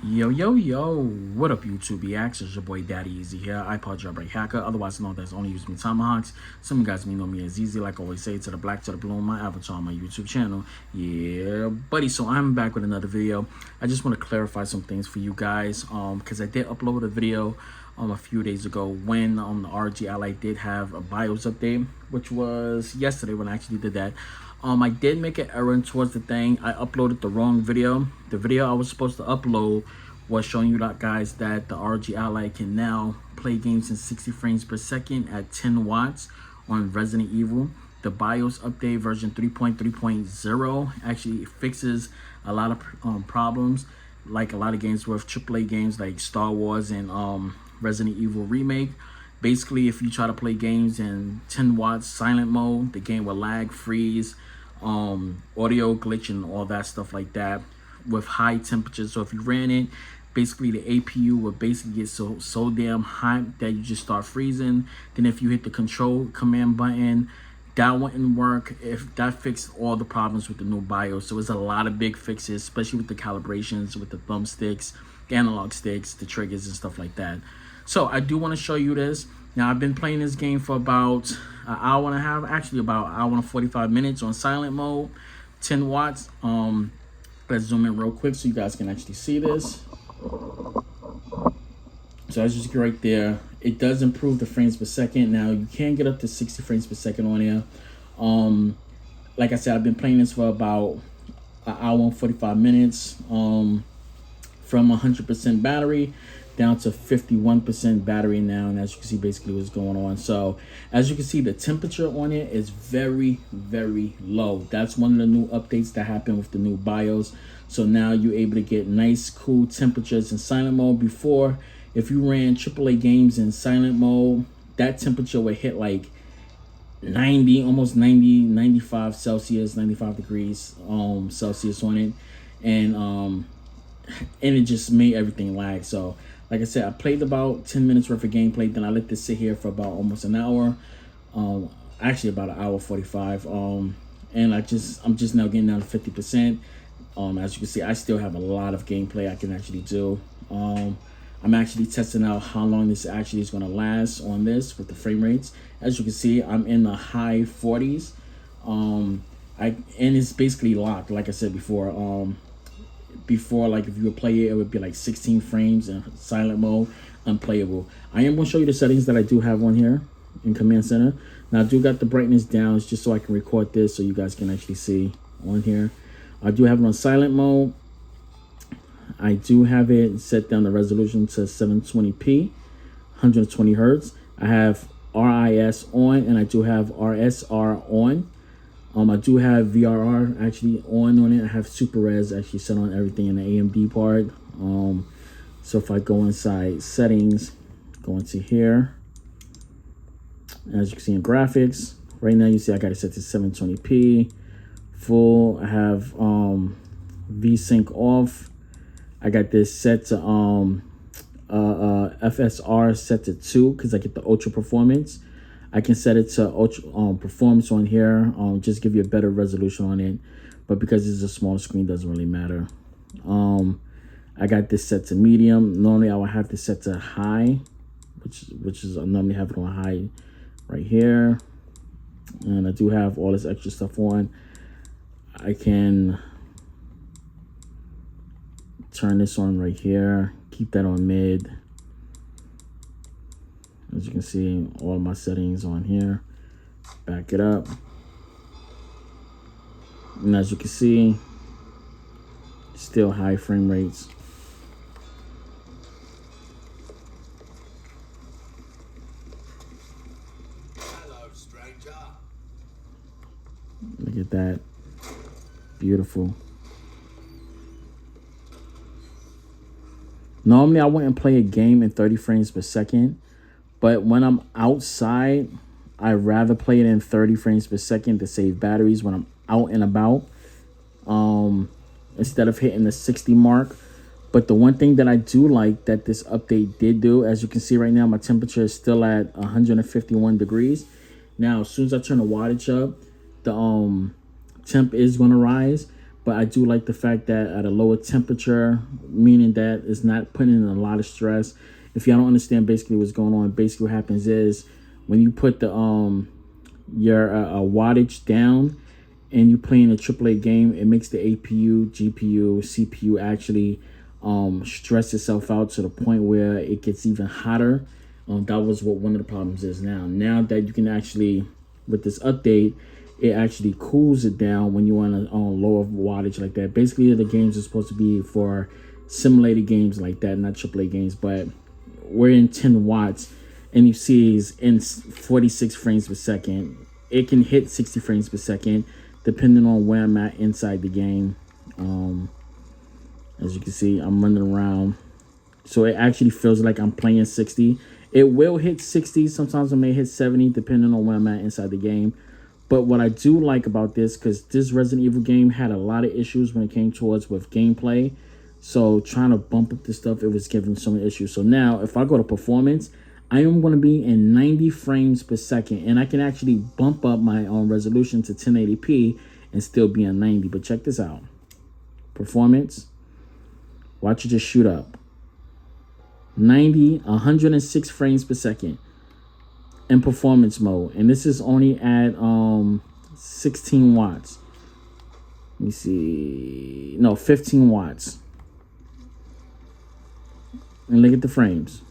Yo, what up YouTube EX? It's your boy Daddy Easy here, ipod jailbreak hacker, otherwise known as Only Use Me Tomahawks. Some of you guys may know me as Easy, like I always say, to the black to the blue on my avatar on my YouTube channel. Yeah, buddy, so I'm back with another video. I just want to clarify some things for you guys, because I did upload a video a few days ago when the ROG Ally did have a BIOS update, which was yesterday when I actually did that. I did make an error towards the thing. I uploaded the wrong video. The video I was supposed to upload was showing you guys that the ROG Ally can now play games in 60 frames per second at 10 watts on Resident Evil. The BIOS update version 3.3.0 actually fixes a lot of problems, like a lot of games with AAA games like Star Wars and Resident Evil Remake. Basically, if you try to play games in 10 watts silent mode, the game will lag, freeze, audio glitch, and all that stuff like that with high temperatures. So if you ran it, basically the APU will basically get so damn hot that you just start freezing. Then if you hit the control command button, that wouldn't work. If that fixed all the problems with the new BIOS. So it's a lot of big fixes, especially with the calibrations, with the thumbsticks, the analog sticks, the triggers, and stuff like that. So I do want to show you this. Now, I've been playing this game for about an hour and a half, actually about an hour and 45 minutes on silent mode, 10 watts. Let's zoom in real quick so you guys can actually see this. So as you see right there, it does improve the frames per second. Now, you can get up to 60 frames per second on here. Like I said, I've been playing this for about an hour and 45 minutes from 100% battery down to 51% battery now, and as you can see basically what's going on. So as you can see, the temperature on it is very low. That's one of the new updates that happened with the new BIOS. So now you're able to get nice cool temperatures in silent mode. Before, if you ran AAA games in silent mode, that temperature would hit like 90, almost 90, 95 Celsius, 95 degrees Celsius on it, and it just made everything lag. So like I said, I played about 10 minutes worth of gameplay, then I let this sit here for about almost an hour, actually about an hour 45, and I'm just now getting down to 50%. As you can see, I still have a lot of gameplay I can actually do. I'm actually testing out how long this actually is going to last on this with the frame rates. As you can see, I'm in the high 40s, and it's basically locked, like I said before. Before, like if you would play it, it would be like 16 frames in silent mode, unplayable. I am going to show you the settings that I do have on here in Command Center. Now I do got the brightness down, it's just so I can record this so you guys can actually see on here. I do have it on silent mode. I do have it set down the resolution to 720p, 120 hertz. I have RIS on, and I do have RSR on. I do have VRR actually on it. I have Super Res actually set on everything in the AMD part. So if I go inside settings, go into here, as you can see in graphics, right now you see I got it set to 720p full. I have VSync off. I got this set to FSR set to 2 because I get the ultra performance. I can set it to ultra performance on here, just give you a better resolution on it, but because it's a smaller screen, doesn't really matter. I got this set to medium. Normally I would have this set to high, which is I normally have it on high right here, and I do have all this extra stuff on. I can turn this on right here, keep that on mid. As you can see, all my settings on here. Back it up. And as you can see, still high frame rates. Hello, stranger. Look at that. Beautiful. Normally, I wouldn't play a game in 30 frames per second. But when I'm outside, I'd rather play it in 30 frames per second to save batteries when I'm out and about, instead of hitting the 60 mark. But the one thing that I do like that this update did do, as you can see right now, my temperature is still at 151 degrees. Now, as soon as I turn the wattage up, the temp is going to rise. but I do like the fact that at a lower temperature, meaning that it's not putting in a lot of stress. If y'all don't understand basically what's going on, basically what happens is when you put the your wattage down and you play in a AAA game, it makes the APU, GPU, CPU actually stress itself out to the point where it gets even hotter. That was what one of the problems is now. Now that you can actually, with this update, it actually cools it down when you want a lower wattage like that. Basically, the games are supposed to be for simulated games like that, not AAA games, but we're in 10 watts and you see it's in 46 frames per second. It can hit 60 frames per second depending on where I'm at inside the game. As you can see, I'm running around, so it actually feels like I'm playing 60. It will hit 60, sometimes it may hit 70 depending on where I'm at inside the game. But what I do like about this, because this Resident Evil game had a lot of issues when it came towards with gameplay, so trying to bump up this stuff, it was giving so many issues. So now if I go to performance, I am going to be in 90 frames per second, and I can actually bump up my resolution to 1080p and still be on 90. But check this out. Performance. Watch it just shoot up. 106 frames per second in performance mode. And this is only at 16 watts. Let me see. No, 15 watts. And look at the frames.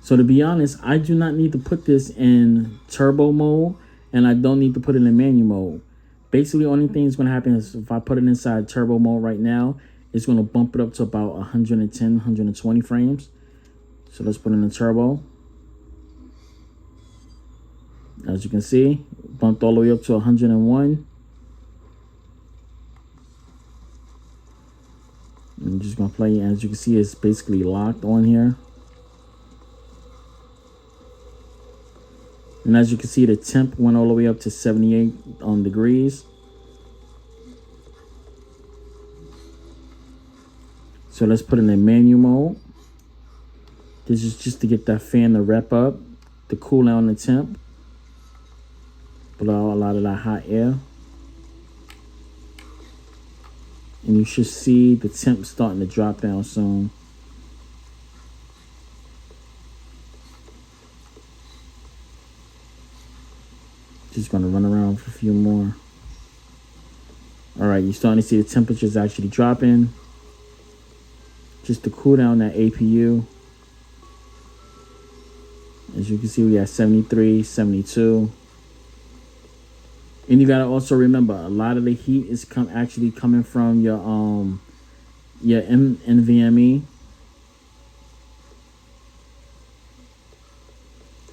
So to be honest, I do not need to put this in turbo mode, and I don't need to put it in manual mode. Basically, the only thing that's going to happen is if I put it inside turbo mode right now, it's going to bump it up to about 110, 120 frames. So let's put it in turbo. As you can see, bumped all the way up to 101. I'm just going to play. As you can see, it's basically locked on here. And as you can see, the temp went all the way up to 78 degrees. So let's put it in manual mode. This is just to get that fan to rep up, to cool down the temp, blow out a lot of that hot air. And you should see the temp starting to drop down soon. Just gonna run around for a few more. All right, you're starting to see the temperatures actually dropping. Just to cool down that APU. As you can see, we got 73, 72. And you gotta also remember, a lot of the heat is actually coming from your NVMe.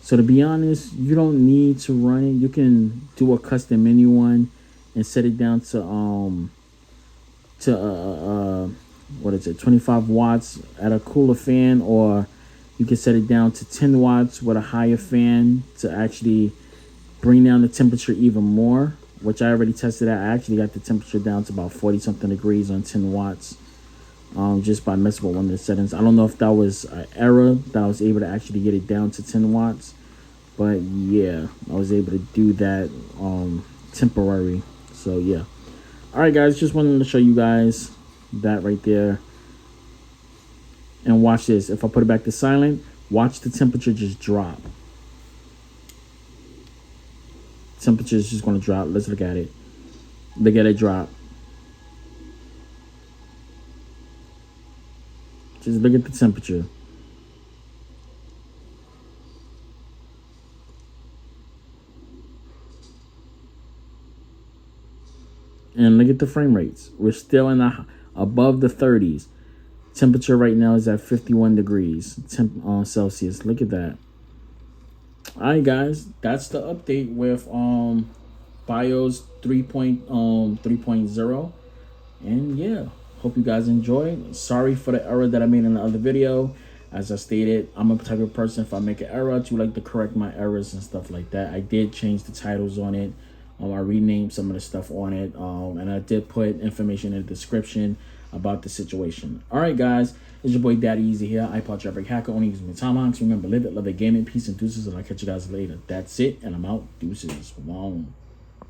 So to be honest, you don't need to run it. You can do a custom menu one and set it down to what is it, 25 watts at a cooler fan, or you can set it down to 10 watts with a higher fan to actually bring down the temperature even more, which I already tested out. I actually got the temperature down to about 40 something degrees on 10 watts just by messing with one of the settings. I don't know if that was an error that I was able to actually get it down to 10 watts. But yeah, I was able to do that temporary. So yeah. All right, guys, just wanted to show you guys that right there. And watch this. If I put it back to silent, watch the temperature just drop. Temperature is just going to drop. Let's look at it. Look at it drop. Just look at the temperature. And look at the frame rates. We're still in above the 30s. Temperature right now is at 51 degrees Celsius. Look at that. All right, guys, that's the update with BIOS 3.0. And yeah, hope you guys enjoyed. Sorry for the error that I made in the other video. As I stated, I'm a type of person, if I make an error, I do like to correct my errors and stuff like that. I did change the titles on it. I renamed some of the stuff on it, and I did put information in the description about the situation. All right, guys, it's your boy Daddy Easy here, iPod Jailbreak Hacker, only using the Tomahawks. Remember, live it, love it, gaming, peace, and deuces, and I'll catch you guys later. That's it, and I'm out. Deuces. Wow.